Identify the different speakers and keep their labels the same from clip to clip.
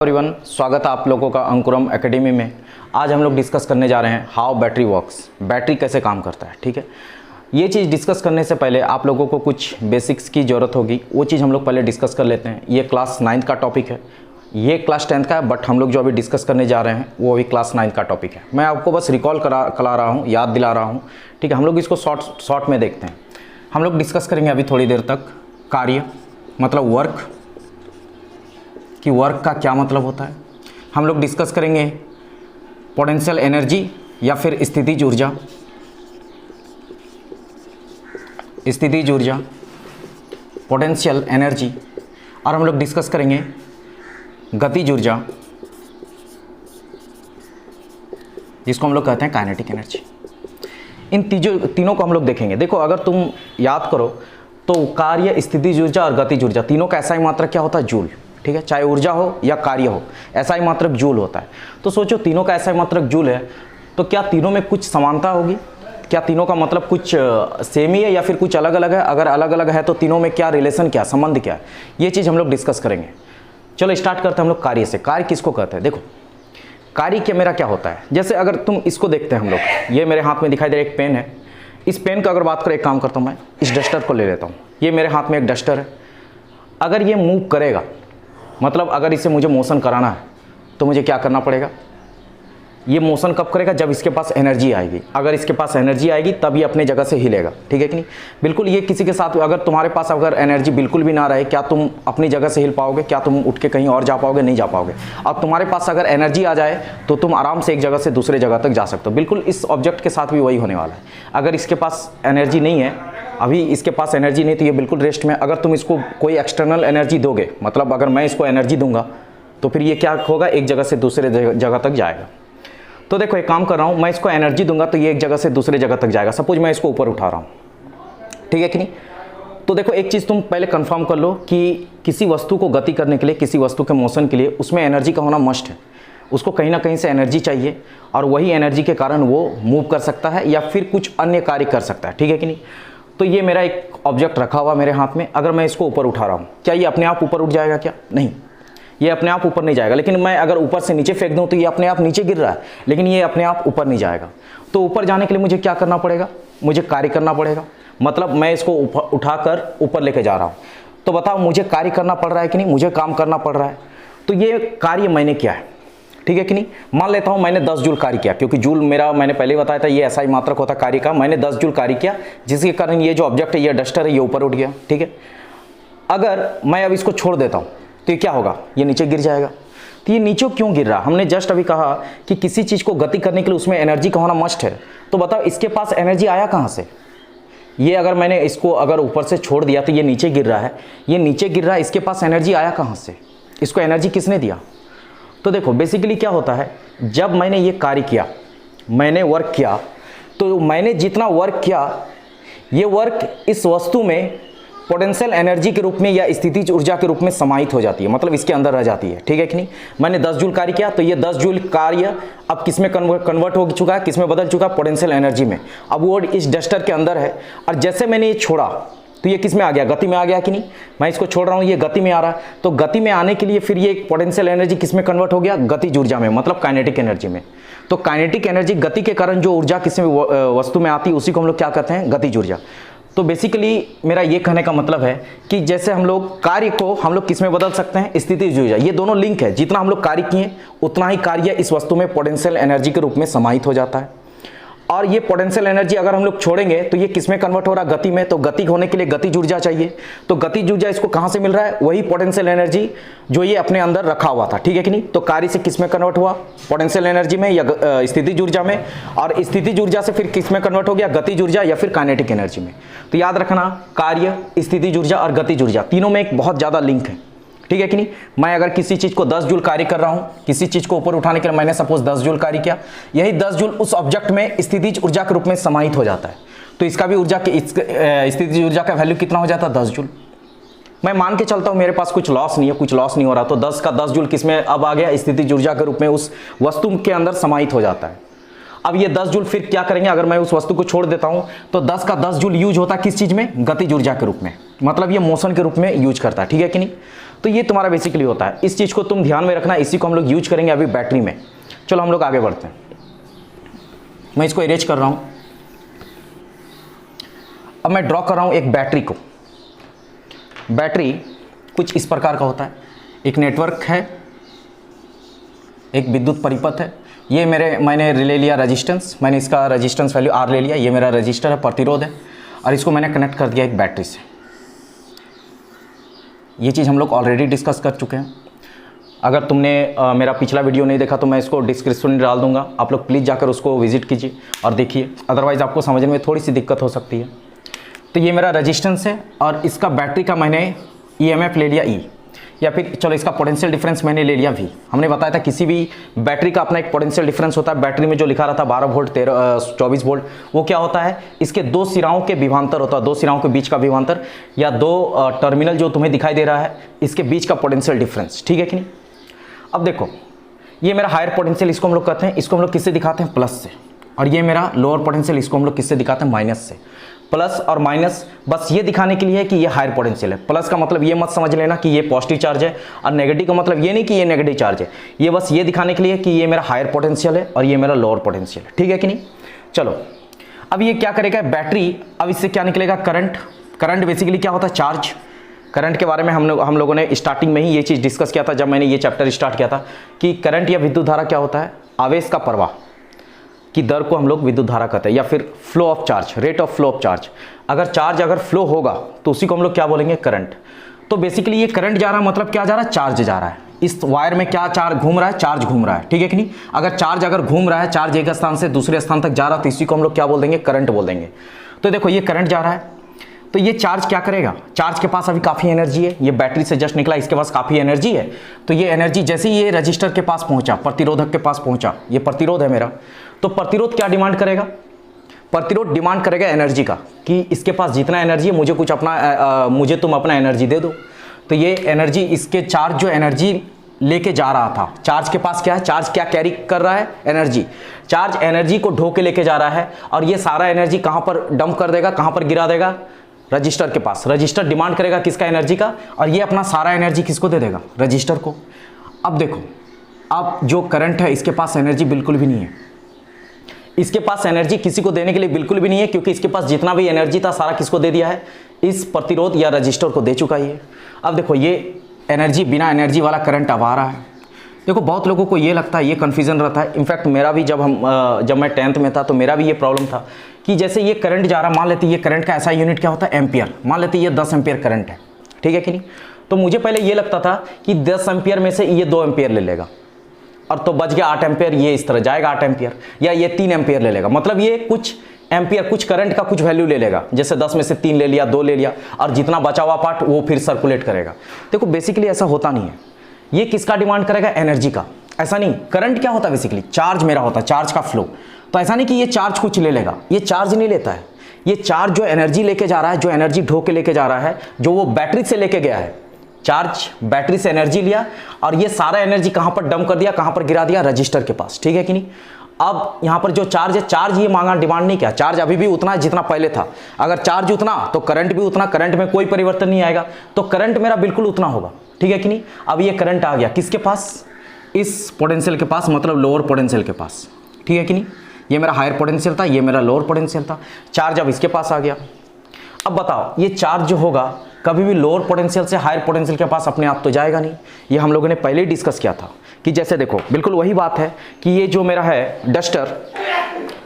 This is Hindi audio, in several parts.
Speaker 1: एवरीवन, स्वागत है आप लोगों का अंकुरम एकेडमी में। आज हम लोग डिस्कस करने जा रहे हैं हाउ बैटरी वर्क्स, बैटरी कैसे काम करता है। ठीक है, ये चीज़ डिस्कस करने से पहले आप लोगों को कुछ बेसिक्स की ज़रूरत होगी, वो चीज़ हम लोग पहले डिस्कस कर लेते हैं। ये क्लास 9th का टॉपिक है, ये क्लास 10th का है, बट हम लोग जो अभी डिस्कस करने जा रहे हैं वो अभी क्लास 9th का टॉपिक है। मैं आपको बस रिकॉल करा रहा हूँ, याद दिला रहा हूँ। ठीक है, हम लोग इसको शॉर्ट में देखते हैं। हम लोग डिस्कस करेंगे अभी थोड़ी देर तक कार्य, मतलब वर्क, कि वर्क का क्या मतलब होता है। हम लोग डिस्कस करेंगे पोटेंशियल एनर्जी या फिर स्थितिज ऊर्जा, स्थितिज ऊर्जा, पोटेंशियल एनर्जी, और हम लोग डिस्कस करेंगे गतिज ऊर्जा, जिसको हम लोग कहते हैं काइनेटिक एनर्जी। इन तीनों को हम लोग देखेंगे। देखो, अगर तुम याद करो तो कार्य, स्थितिज ऊर्जा और गतिज ऊर्जा तीनों का SI मात्रक क्या होता है? जूल। ठीक है, चाहे ऊर्जा हो या कार्य हो, SI मात्रक जूल होता है। तो सोचो, तीनों का SI मात्रक जूल है, तो क्या तीनों में कुछ समानता होगी? क्या तीनों का मतलब कुछ सेम ही है या फिर कुछ अलग अलग है? अगर अलग अलग है तो तीनों में क्या रिलेशन, क्या संबंध, क्या है, ये चीज़ हम लोग डिस्कस करेंगे। चलो स्टार्ट करते हैं हम लोग कार्य से। कार्य किसको कहते हैं? देखो, कार्य क्या मेरा क्या होता है, जैसे अगर तुम इसको देखते हैं हम लोग, ये मेरे हाथ में दिखाई दे रहा है एक पेन है। इस पेन का अगर बात करें, एक काम करता हूँ, मैं इस डस्टर को ले लेता हूँ। ये मेरे हाथ में एक डस्टर है। अगर ये मूव करेगा, मतलब अगर इसे मुझे मोशन कराना है, तो मुझे क्या करना पड़ेगा? ये मोशन कब करेगा? जब इसके पास एनर्जी आएगी। अगर इसके पास एनर्जी आएगी तब ये अपने जगह से हिलेगा। ठीक है कि नहीं? बिल्कुल। ये किसी के साथ, अगर तुम्हारे पास अगर एनर्जी बिल्कुल भी ना रहे, क्या तुम अपनी जगह से हिल पाओगे? क्या तुम उठ के कहीं और जा पाओगे? नहीं जा पाओगे। अब तुम्हारे पास अगर एनर्जी आ जाए तो तुम आराम से एक जगह से दूसरे जगह तक जा सकते हो। बिल्कुल इस ऑब्जेक्ट के साथ भी वही होने वाला है। अगर इसके पास एनर्जी नहीं है, अभी इसके पास एनर्जी नहीं, तो ये बिल्कुल रेस्ट में। अगर तुम इसको कोई एक्सटर्नल एनर्जी दोगे, मतलब अगर मैं इसको एनर्जी दूंगा, तो फिर ये क्या होगा? एक जगह से दूसरे जगह तक जाएगा। तो देखो, एक काम कर रहा हूँ, मैं इसको एनर्जी दूंगा तो ये एक जगह से दूसरे जगह तक जाएगा। सपोज मैं इसको ऊपर उठा रहा हूँ, ठीक है कि नहीं? तो देखो, एक चीज़ तुम पहले कंफर्म कर लो कि किसी वस्तु को गति करने के लिए, किसी वस्तु के मोशन के लिए, उसमें एनर्जी का होना मस्ट है। उसको कहीं ना कहीं से एनर्जी चाहिए, और वही एनर्जी के कारण वो मूव कर सकता है या फिर कुछ अन्य कार्य कर सकता है। ठीक है कि नहीं? तो ये मेरा एक ऑब्जेक्ट रखा हुआ मेरे हाथ में, अगर मैं इसको ऊपर उठा रहा हूँ, क्या ये अपने आप ऊपर उठ जाएगा? क्या नहीं, ये अपने आप ऊपर नहीं जाएगा। लेकिन मैं अगर ऊपर से नीचे फेंक दूं तो ये अपने आप नीचे गिर रहा है, लेकिन ये अपने आप ऊपर नहीं जाएगा। तो ऊपर जाने के लिए मुझे क्या करना पड़ेगा? मुझे कार्य करना पड़ेगा। मतलब मैं इसको उठाकर ऊपर लेके जा रहा हूँ। तो बताओ, मुझे कार्य करना पड़ रहा है कि नहीं? मुझे काम करना पड़ रहा है। तो ये कार्य मैंने किया है। ठीक है कि नहीं? मान लेता हूं मैंने 10 जूल कार्य किया, क्योंकि जूल मेरा, मैंने पहले ही बताया था, ये SI मात्रक होता कार्य का। मैंने 10 जूल कार्य किया, जिसके कारण ये जो ऑब्जेक्ट है, ये डस्टर है, ये ऊपर उठ गया। ठीक है, अगर मैं अब इसको छोड़ देता हूं तो ये क्या होगा? ये नीचे गिर जाएगा। तो ये नीचे क्यों गिर रहा? हमने जस्ट अभी कहा कि किसी चीज को गति करने के लिए उसमें एनर्जी का होना मस्ट है। तो बताओ, इसके पास एनर्जी आया कहां से? ये अगर मैंने इसको अगर ऊपर से छोड़ दिया तो ये नीचे गिर रहा है, ये नीचे गिर रहा है, इसके पास एनर्जी आया कहां से? इसको एनर्जी किसने दिया? तो देखो, बेसिकली क्या होता है, जब मैंने ये कार्य किया, मैंने वर्क किया, तो मैंने जितना वर्क किया, ये वर्क इस वस्तु में पोटेंशियल एनर्जी के रूप में या स्थितिज ऊर्जा के रूप में समाहित हो जाती है, मतलब इसके अंदर रह जाती है। ठीक है कि नहीं? मैंने 10 जूल कार्य किया, तो ये 10 जूल कार्य अब किस में कन्वर्ट हो चुका है? किस में बदल चुका है? पोटेंशियल एनर्जी में। अब वो इस डस्टर के अंदर है, और जैसे मैंने ये छोड़ा तो ये किस में आ गया? गति में आ गया कि नहीं? मैं इसको छोड़ रहा हूँ, ये गति में आ रहा है। तो गति में आने के लिए फिर ये पोटेंशियल एनर्जी किस में कन्वर्ट हो गया? गतिज ऊर्जा में, मतलब काइनेटिक एनर्जी में। तो काइनेटिक एनर्जी, गति के कारण जो ऊर्जा किसी वस्तु में आती है, उसी को हम लोग क्या कहते हैं? गतिज ऊर्जा। तो बेसिकली मेरा ये कहने का मतलब है कि जैसे हम लोग कार्य को हम लोग किस में बदल सकते हैं? स्थितिज ऊर्जा। ये दोनों लिंक है, जितना हम लोग कार्य किए उतना ही कार्य इस वस्तु में पोटेंशियल एनर्जी के रूप में समाहित हो जाता है। और ये पोटेंशियल एनर्जी अगर हम लोग छोड़ेंगे तो ये किस में कन्वर्ट हो रहा है? गति में। तो गति होने के लिए गतिज ऊर्जा चाहिए। तो गतिज ऊर्जा इसको कहां से मिल रहा है? वही पोटेंशियल एनर्जी जो ये अपने अंदर रखा हुआ था। ठीक है कि नहीं? तो कार्य से किस में कन्वर्ट हुआ? पोटेंशियल एनर्जी में या स्थितिज ऊर्जा में। और स्थितिज ऊर्जा से फिर किस में कन्वर्ट हो गया? गतिज ऊर्जा या फिर काइनेटिक एनर्जी में। तो याद रखना, कार्य, स्थितिज ऊर्जा और गतिज ऊर्जा तीनों में एक बहुत ज्यादा लिंक है। ठीक है कि नहीं? मैं अगर किसी चीज को 10 जूल कार्य कर रहा हूं, किसी चीज को ऊपर उठाने के लिए मैंने सपोज 10 जूल कार्य किया, यही 10 जूल उस ऑब्जेक्ट में स्थितिज ऊर्जा के रूप में समाहित हो जाता है। तो इसका भी ऊर्जा के स्थितिज ऊर्जा का वैल्यू कितना हो जाता है? 10 जूल। मैं मान के चलता हूं मेरे पास कुछ लॉस नहीं है, कुछ लॉस नहीं हो रहा, तो 10 का 10 जूल किस में अब आ गया? स्थितिज ऊर्जा के रूप में उस वस्तु के अंदर समाहित हो जाता है। अब ये 10 जूल फिर क्या करेंगे, अगर मैं उस वस्तु को छोड़ देता हूं तो 10 का 10 जूल यूज होता है किस चीज में, गतिज ऊर्जा के रूप में, मतलब ये मोशन के रूप में यूज करता है, ठीक है कि नहीं। तो ये तुम्हारा बेसिकली होता है, इस चीज को तुम ध्यान में रखना, इसी को हम लोग यूज करेंगे अभी बैटरी में। चलो हम लोग आगे बढ़ते हैं, मैं इसको इरेज कर रहा हूं। अब मैं ड्रॉ कर रहा हूं एक बैटरी को। बैटरी कुछ इस प्रकार का होता है, एक नेटवर्क है, एक विद्युत परिपथ है, ये मैंने ले लिया रेजिस्टेंस, मैंने इसका रेजिस्टेंस वैल्यू R ले लिया, ये मेरा रजिस्टर है, प्रतिरोध है, और इसको मैंने कनेक्ट कर दिया एक बैटरी से। ये चीज़ हम लोग ऑलरेडी डिस्कस कर चुके हैं। अगर तुमने मेरा पिछला वीडियो नहीं देखा तो मैं इसको डिस्क्रिप्शन में डाल दूंगा, आप लोग प्लीज़ जाकर उसको विजिट कीजिए और देखिए, अदरवाइज़ आपको समझने में थोड़ी सी दिक्कत हो सकती है। तो ये मेरा रेजिस्टेंस है और इसका बैटरी का मैंने EMF ले लिया E, या फिर चलो इसका पोटेंशियल डिफरेंस मैंने ले लिया V। हमने बताया था किसी भी बैटरी का अपना एक पोटेंशियल डिफरेंस होता है। बैटरी में जो लिखा रहा था 12 वोल्ट 24 वोल्ट, वो क्या होता है, इसके दो सिराओं के विभवांतर होता है, दो सिराओं के बीच का विभवांतर, या दो टर्मिनल जो तुम्हें दिखाई दे रहा है इसके बीच का पोटेंशियल डिफरेंस, ठीक है कि नहीं। अब देखो ये मेरा हायर पोटेंशियल, इसको हम लोग कहते हैं, इसको हम लोग किससे दिखाते हैं, प्लस से, और ये मेरा लोअर पोटेंशियल, इसको हम लोग किससे दिखाते हैं, माइनस से। प्लस और माइनस बस ये दिखाने के लिए है कि ये हायर पोटेंशियल है। प्लस का मतलब ये मत समझ लेना कि ये पॉजिटिव चार्ज है, और नेगेटिव का मतलब ये नहीं कि ये नेगेटिव चार्ज है, ये बस ये दिखाने के लिए कि ये मेरा हायर पोटेंशियल है और ये मेरा लोअर पोटेंशियल है, ठीक है कि नहीं। चलो अब ये क्या करेगा बैटरी, अब इससे क्या निकलेगा, करंट। करंट बेसिकली क्या होता है, चार्ज। करंट के बारे में हम लोगों ने स्टार्टिंग में ही ये चीज़ डिस्कस किया था जब मैंने ये चैप्टर स्टार्ट किया था कि करंट या विद्युत धारा क्या होता है, आवेश का प्रवाह की दर को हम लोग विद्युत धारा कहते हैं, या फिर flow of charge, rate of flow of charge. अगर फ्लो होगा तो उसी को हम लोग क्या बोलेंगे, करंट। तो बेसिकली ये करंट जा रहा है, मतलब क्या जा रहा है, चार्ज जा रहा है। इस वायर में क्या चार्ज घूम रहा है, चार्ज घूम रहा है, ठीक है कि नहीं। अगर घूम रहा है, चार्ज एक स्थान से दूसरे स्थान तक जा रहा है, तो इसी को हम लोग क्या बोल देंगे, करंट बोल देंगे। तो देखो ये करंट जा रहा है, तो ये चार्ज क्या करेगा, चार्ज के पास अभी काफ़ी एनर्जी है, ये बैटरी से जस्ट निकला, इसके पास काफ़ी एनर्जी है। तो ये एनर्जी जैसे ही ये रजिस्टर के पास पहुंचा, प्रतिरोधक के पास पहुंचा, ये प्रतिरोध है मेरा, तो प्रतिरोध क्या डिमांड करेगा, प्रतिरोध डिमांड करेगा एनर्जी का, कि इसके पास जितना एनर्जी है मुझे तुम अपना एनर्जी दे दो। तो ये एनर्जी, इसके चार्ज जो एनर्जी लेके जा रहा था, चार्ज के पास क्या है, चार्ज क्या कैरी कर रहा है, एनर्जी। चार्ज एनर्जी को ढो के लेके जा रहा है, और ये सारा एनर्जी कहाँ पर डंप कर देगा, कहाँ पर गिरा देगा, रजिस्टर के पास। रजिस्टर डिमांड करेगा किसका, एनर्जी का, और ये अपना सारा एनर्जी किसको दे देगा, रजिस्टर को। अब देखो, अब जो करंट है इसके पास एनर्जी बिल्कुल भी नहीं है, इसके पास एनर्जी किसी को देने के लिए बिल्कुल भी नहीं है, क्योंकि इसके पास जितना भी एनर्जी था सारा किसको दे दिया है, इस प्रतिरोध या रजिस्टर को दे चुका है। अब देखो ये एनर्जी, बिना एनर्जी वाला करंट अब आ रहा है। देखो बहुत लोगों को ये लगता है, ये कन्फ्यूजन रहता है। इनफैक्ट मेरा भी जब मैं 10th में था तो मेरा भी ये प्रॉब्लम था कि जैसे ये करंट जा रहा, मान लेते ये करंट का ऐसा यूनिट क्या होता है, एम्पियर। मान लेते ये 10 एम्पियर करंट है, ठीक है कि नहीं। तो मुझे पहले ये लगता था कि 10 एम्पियर में से ये 2 एम्पियर ले लेगा, और तो बच गया 8 एम्पियर, ये इस तरह जाएगा 8 एम्पियर, या ये 3 एम्पियर ले लेगा, मतलब ये कुछ एम्पियर, कुछ करंट का कुछ वैल्यू ले लेगा, जैसे 10 में से 3 ले लिया, 2 ले लिया, और जितना बचा हुआ पार्ट वो फिर सर्कुलेट करेगा। देखो बेसिकली ऐसा होता नहीं है, ये किसका डिमांड करेगा, एनर्जी का। ऐसा नहीं, करंट क्या होता है बेसिकली, चार्ज मेरा होता है, चार्ज का फ्लो। तो ऐसा नहीं कि ये चार्ज कुछ ले लेगा, ये चार्ज नहीं लेता है, ये चार्ज जो एनर्जी लेके जा रहा है, जो एनर्जी ढो के लेके जा रहा है, जो वो बैटरी से लेके गया है, चार्ज बैटरी से एनर्जी लिया और ये सारा एनर्जी कहां पर डंप कर दिया, कहां पर गिरा दिया, रजिस्टर के पास, ठीक है कि नहीं। अब यहां पर जो चार्ज है, चार्ज ये मांगा, डिमांड नहीं किया, चार्ज अभी भी उतना है जितना पहले था। अगर चार्ज उतना तो करंट भी उतना, करंट में कोई परिवर्तन नहीं आएगा, तो करंट मेरा बिल्कुल उतना होगा, ठीक है कि नहीं। अब ये करंट आ गया किसके पास, इस पोटेंशियल के पास, मतलब लोअर पोटेंशियल के पास, ठीक है कि नहीं। ये मेरा हायर पोटेंशियल था, ये मेरा लोअर पोटेंशियल था, चार्ज अब इसके पास आ गया। अब बताओ ये चार्ज जो होगा कभी भी लोअर पोटेंशियल से हायर पोटेंशियल के पास अपने आप तो जाएगा नहीं। ये हम लोगों ने पहले ही डिस्कस किया था कि जैसे देखो बिल्कुल वही बात है कि ये जो मेरा है डस्टर,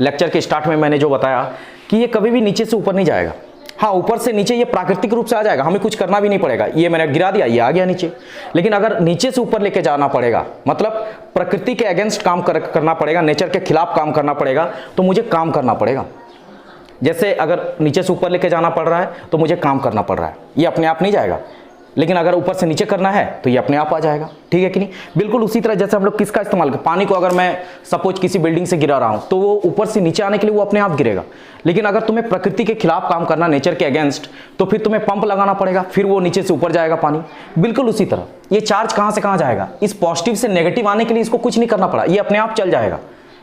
Speaker 1: लेक्चर के स्टार्ट में मैंने जो बताया कि ये कभी भी नीचे से ऊपर नहीं जाएगा। हाँ, ऊपर से नीचे ये प्राकृतिक रूप से आ जाएगा, हमें कुछ करना भी नहीं पड़ेगा, ये मैंने गिरा दिया, ये आ गया नीचे। लेकिन अगर नीचे से ऊपर लेके जाना पड़ेगा, मतलब प्रकृति के अगेंस्ट काम करना पड़ेगा, नेचर के खिलाफ काम करना पड़ेगा, तो मुझे काम करना पड़ेगा। जैसे अगर नीचे से ऊपर लेके जाना पड़ रहा है तो मुझे काम करना पड़ रहा है, ये अपने आप नहीं जाएगा। लेकिन अगर ऊपर से नीचे करना है तो ये अपने आप आ जाएगा, ठीक है कि नहीं। बिल्कुल उसी तरह जैसे हम लोग किसका इस्तेमाल करते, पानी को अगर मैं सपोज किसी बिल्डिंग से गिरा रहा हूँ तो वो ऊपर से नीचे आने के लिए वो अपने आप गिरेगा। लेकिन अगर तुम्हें प्रकृति के खिलाफ काम करना, नेचर के अगेंस्ट, तो फिर तुम्हें पंप लगाना पड़ेगा, फिर वो नीचे से ऊपर जाएगा पानी। बिल्कुल उसी तरह ये चार्ज कहाँ से कहाँ जाएगा, इस पॉजिटिव से नेगेटिव आने के लिए इसको कुछ नहीं करना पड़ा, ये अपने आप चल जाएगा।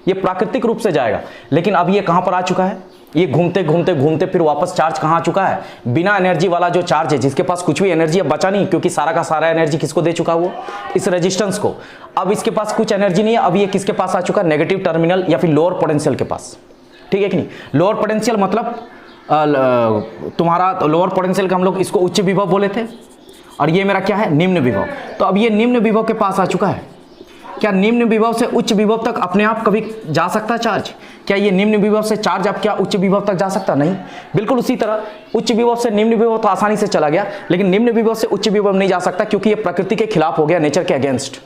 Speaker 1: ये प्राकृतिक रूप से जाएगा। लेकिन अब ये कहाँ पर आ चुका है, ये घूमते घूमते घूमते फिर वापस चार्ज कहाँ आ चुका है, बिना एनर्जी वाला जो चार्ज है, जिसके पास कुछ भी एनर्जी अब बचा नहीं, क्योंकि सारा का सारा एनर्जी किसको दे चुका है, वो इस रेजिस्टेंस को। अब इसके पास कुछ एनर्जी नहीं है, अब ये किसके पास आ चुका है, नेगेटिव टर्मिनल या फिर लोअर पोटेंशियल के पास। ठीक है कि नहीं, लोअर पोटेंशियल मतलब तुम्हारा लोअर पोटेंशियल का हम लोग इसको उच्च विभव बोले थे, और ये मेरा क्या है, निम्न विभव। तो अब ये निम्न विभव के पास आ चुका है। क्या निम्न विभव से उच्च विभव तक अपने आप कभी जा सकता है चार्ज? क्या ये निम्न विभव से चार्ज अब क्या उच्च विभव तक जा सकता? नहीं। बिल्कुल उसी तरह उच्च विभव से निम्न विभव तो आसानी से चला गया, लेकिन निम्न विभव से उच्च विभव नहीं जा सकता, क्योंकि ये प्रकृति के खिलाफ हो गया, नेचर के अगेंस्ट।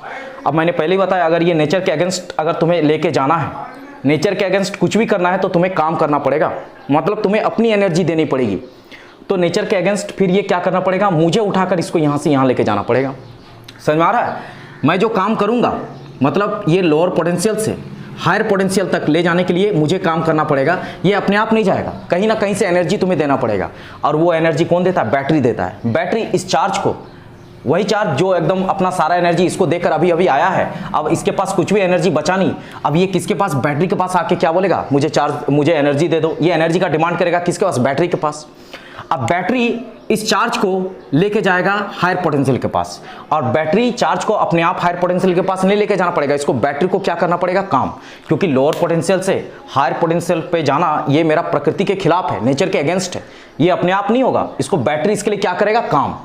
Speaker 1: अब मैंने पहले ही बताया, अगर ये नेचर के अगेंस्ट अगर तुम्हें लेके जाना है, नेचर के अगेंस्ट कुछ भी करना है, तो तुम्हें काम करना पड़ेगा, मतलब तुम्हें अपनी एनर्जी देनी पड़ेगी। तो नेचर के अगेंस्ट फिर ये क्या करना पड़ेगा, मुझे उठाकर इसको यहाँ से यहाँ लेके जाना पड़ेगा। समझ में आ रहा है? मैं जो काम करूँगा, मतलब ये लोअर पोटेंशियल से हायर पोटेंशियल तक ले जाने के लिए मुझे काम करना पड़ेगा। ये अपने आप नहीं जाएगा, कहीं ना कहीं से एनर्जी तुम्हें देना पड़ेगा। और वो एनर्जी कौन देता है? बैटरी देता है। बैटरी इस चार्ज को, वही चार्ज जो एकदम अपना सारा एनर्जी इसको देकर अभी अभी आया है, अब इसके पास कुछ भी एनर्जी बचा नहीं, अब ये किसके पास, बैटरी के पास आके क्या बोलेगा, मुझे चार्ज, मुझे एनर्जी दे दो। ये एनर्जी का डिमांड करेगा किसके पास? बैटरी के पास। अब बैटरी इस चार्ज को लेके जाएगा हायर पोटेंशियल के पास, और बैटरी चार्ज को अपने आप हायर पोटेंशियल के पास नहीं लेके जाना पड़ेगा, इसको बैटरी को क्या करना पड़ेगा, काम। क्योंकि लोअर पोटेंशियल से हायर पोटेंशियल पे जाना ये मेरा प्रकृति के खिलाफ है, नेचर के अगेंस्ट है, ये अपने आप नहीं होगा, इसको बैटरी इसके लिए क्या करेगा, काम।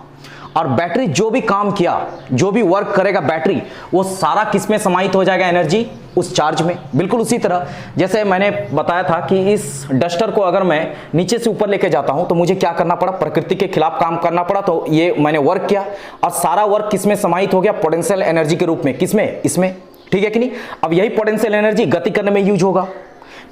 Speaker 1: और बैटरी जो भी काम किया, जो भी वर्क करेगा बैटरी, वो सारा किस में समाहित हो जाएगा, एनर्जी उस चार्ज में। बिल्कुल उसी तरह जैसे मैंने बताया था कि इस डस्टर को अगर मैं नीचे से ऊपर लेके जाता हूं तो मुझे क्या करना पड़ा, प्रकृति के खिलाफ काम करना पड़ा। तो ये मैंने वर्क किया और सारा वर्क किस में समाहित हो गया, पोटेंशियल एनर्जी के रूप में, किसमें, इसमें। ठीक है कि नहीं? अब यही पोटेंशियल एनर्जी गति करने में यूज होगा।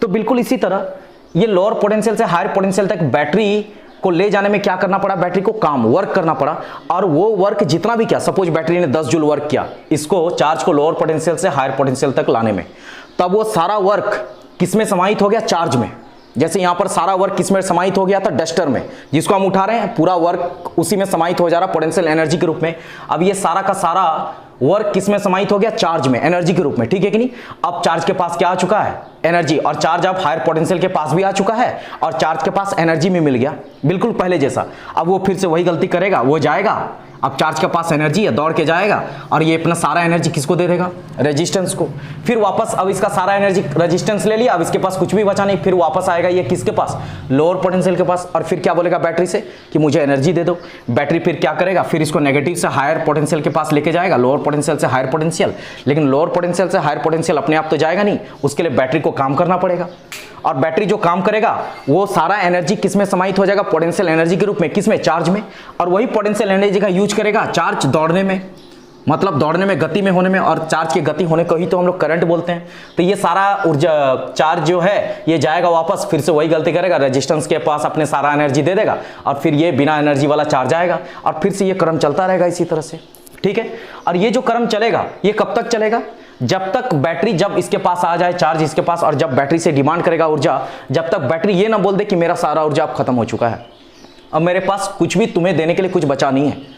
Speaker 1: तो बिल्कुल इसी तरह ये लोअर पोटेंशियल से हायर पोटेंशियल तक बैटरी को ले जाने में क्या करना पड़ा, बैटरी को काम, वर्क करना पड़ा। और वो वर्क जितना भी किया, सपोज बैटरी ने 10 जूल वर्क किया इसको, चार्ज को लोअर पोटेंशियल से हायर पोटेंशियल तक लाने में, तब वो सारा वर्क किस में समाहित हो गया, चार्ज में। जैसे यहां पर सारा वर्क किस में समाहित हो गया था, डस्टर में, जिसको हम उठा रहे हैं, पूरा वर्क उसी में समाहित हो जा रहा पोटेंशियल एनर्जी के रूप में। अब ये सारा का सारा वर्क किस में समाहित हो गया, चार्ज में, एनर्जी के रूप में। ठीक है कि नहीं? अब चार्ज के पास क्या आ चुका है, एनर्जी, और चार्ज अब हायर पोटेंशियल के पास भी आ चुका है और चार्ज के पास एनर्जी भी मिल गया, बिल्कुल पहले जैसा। अब वो फिर से वही गलती करेगा, वो जाएगा, अब चार्ज के पास एनर्जी है, दौड़ के जाएगा और ये अपना सारा एनर्जी किसको दे देगा, रेजिस्टेंस को। फिर वापस अब इसका सारा एनर्जी रेजिस्टेंस ले लिया, अब इसके पास कुछ भी बचा नहीं, फिर वापस आएगा ये किसके पास, लोअर पोटेंशियल के पास, और फिर क्या बोलेगा बैटरी से कि मुझे एनर्जी दे दो। बैटरी फिर क्या करेगा, फिर इसको नेगेटिव से हायर पोटेंशियल के पास लेके जाएगा, लोअर पोटेंशियल से हायर पोटेंशियल। लेकिन लोअर पोटेंशियल से हायर पोटेंशियल अपने आप तो जाएगा नहीं, उसके लिए बैटरी को काम करना पड़ेगा। और बैटरी जो काम करेगा वो सारा एनर्जी किस में समाहित हो जाएगा, पोटेंशियल एनर्जी के रूप में, किस में, चार्ज में। और वही पोटेंशियल एनर्जी का यूज करेगा चार्ज दौड़ने में, मतलब दौड़ने में, गति में होने में, और चार्ज की गति होने को ही तो हम लोग करंट बोलते हैं। तो ये सारा ऊर्जा चार्ज जो है ये जाएगा वापस, फिर से वही गलती करेगा, रेजिस्टेंस के पास अपने सारा एनर्जी दे देगा, और फिर ये बिना एनर्जी वाला चार्ज आएगा, और फिर से ये क्रम चलता रहेगा इसी तरह से। ठीक है? और ये जो क्रम चलेगा ये कब तक चलेगा, जब तक बैटरी, जब इसके पास आ जाए चार्ज इसके पास, और जब बैटरी से डिमांड करेगा ऊर्जा, जब तक बैटरी ये ना बोल दे कि मेरा सारा ऊर्जा अब खत्म हो चुका है, अब मेरे पास कुछ भी तुम्हें देने के लिए कुछ बचा नहीं है।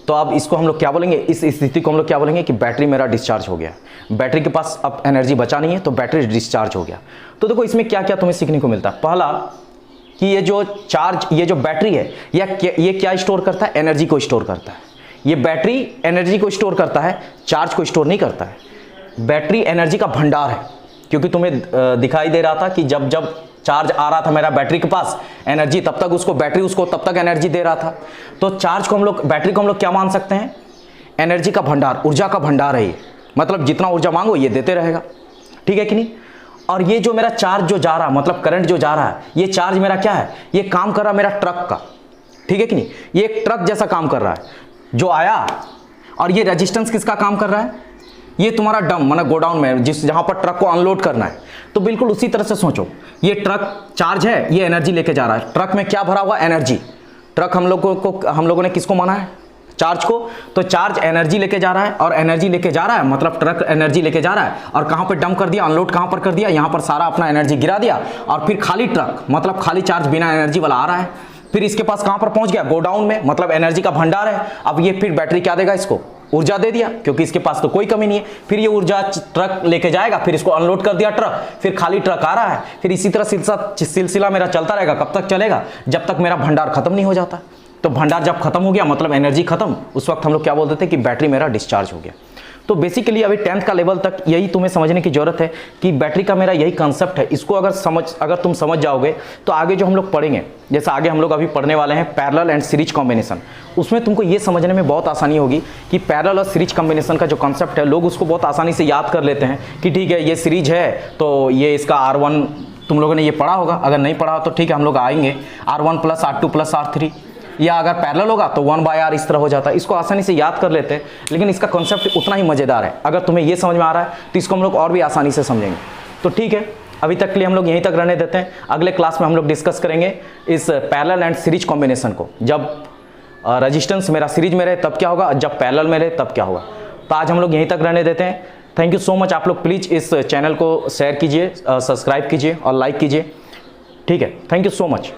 Speaker 1: तो अब इसको हम लोग क्या बोलेंगे, इस स्थिति को हम लोग क्या बोलेंगे कि बैटरी मेरा डिस्चार्ज हो गया, बैटरी के पास अब एनर्जी बचा नहीं है, तो बैटरी डिस्चार्ज हो गया। तो देखो इसमें क्या क्या तुम्हें सीखने को मिलता है। पहला कि ये जो चार्ज, ये जो बैटरी है ये क्या स्टोर करता है, एनर्जी को स्टोर करता है। ये बैटरी एनर्जी को स्टोर करता है, चार्ज को स्टोर नहीं करता है। बैटरी एनर्जी का भंडार है, क्योंकि तुम्हें दिखाई दे रहा था कि जब जब चार्ज आ रहा था मेरा बैटरी के पास एनर्जी, तब तक उसको बैटरी उसको तब तक एनर्जी दे रहा था। तो चार्ज को हम लोग, बैटरी को हम लोग क्या मान सकते हैं, एनर्जी का भंडार, ऊर्जा का भंडार है ये, मतलब जितना ऊर्जा मांगो ये देते रहेगा। ठीक है कि नहीं? और ये जो मेरा चार्ज जो जा रहा, मतलब करंट जो जा रहा है, ये चार्ज मेरा क्या है, ये काम कर रहा है मेरा ट्रक का। ठीक है कि नहीं? ये एक ट्रक जैसा काम कर रहा है जो आया, और ये रेजिस्टेंस किसका काम कर रहा है, ये तुम्हारा डम, मतलब गोडाउन में, जहां पर ट्रक को अनलोड करना है। तो बिल्कुल उसी तरह से सोचो, ये ट्रक चार्ज है, ये एनर्जी लेके जा रहा है, ट्रक में क्या भरा हुआ, एनर्जी। ट्रक हम लोगों ने किसको माना है, चार्ज को। तो चार्ज एनर्जी लेके जा रहा है, और एनर्जी लेके जा रहा है मतलब ट्रक एनर्जी लेके जा रहा है, और कहां पर डंप कर दिया, अनलोड कहां पर कर दिया, यहां पर सारा अपना एनर्जी गिरा दिया, और फिर खाली ट्रक, मतलब खाली चार्ज बिना एनर्जी वाला आ रहा है। फिर इसके पास कहां पर पहुंच गया, गोडाउन में, मतलब एनर्जी का भंडार है। अब ये फिर बैटरी क्या देगा इसको, ऊर्जा दे दिया, क्योंकि इसके पास तो कोई कमी नहीं है। फिर ये ऊर्जा ट्रक लेके जाएगा, फिर इसको अनलोड कर दिया ट्रक, फिर खाली ट्रक आ रहा है, फिर इसी तरह सिलसिला मेरा चलता रहेगा। कब तक चलेगा? जब तक मेरा भंडार खत्म नहीं हो जाता। तो भंडार जब खत्म हो गया मतलब एनर्जी खत्म, उस वक्त हम लोग क्या बोलते थे कि बैटरी मेरा डिस्चार्ज हो गया। तो बेसिकली अभी 10th का लेवल तक यही तुम्हें समझने की जरूरत है कि बैटरी का मेरा यही कंसेप्ट है। इसको अगर तुम समझ जाओगे तो आगे जो हम लोग पढ़ेंगे, जैसे आगे हम लोग अभी पढ़ने वाले हैं पैरेलल एंड सीरीज कॉम्बिनेशन, उसमें तुमको ये समझने में बहुत आसानी होगी कि पैरेलल और सीरीज कॉम्बिनेशन का जो कॉन्सेप्ट है, लोग उसको बहुत आसानी से याद कर लेते हैं कि ठीक है ये सीरीज है तो ये इसका R1, तुम लोगों ने ये पढ़ा होगा, अगर नहीं पढ़ा तो ठीक है हम लोग आएंगे, R1 + R2 + R3, या अगर पैरेलल होगा तो 1/R इस तरह हो जाता है। इसको आसानी से याद कर लेते हैं, लेकिन इसका कॉन्सेप्ट उतना ही मज़ेदार है। अगर तुम्हें ये समझ में आ रहा है तो इसको हम लोग और भी आसानी से समझेंगे। तो ठीक है, अभी तक के लिए हम लोग यहीं तक रहने देते हैं। अगले क्लास में हम लोग डिस्कस करेंगे इस पैरेलल एंड सीरीज कॉम्बिनेशन को। जब रेजिस्टेंस मेरा सीरीज में रहे तब क्या होगा, जब पैरेलल में रहे तब क्या होगा। तो आज हम लोग यहीं तक रहने देते हैं। Thank you so much. आप लोग प्लीज़ इस चैनल को शेयर कीजिए, सब्सक्राइब कीजिए और लाइक कीजिए। ठीक है, थैंक यू सो मच।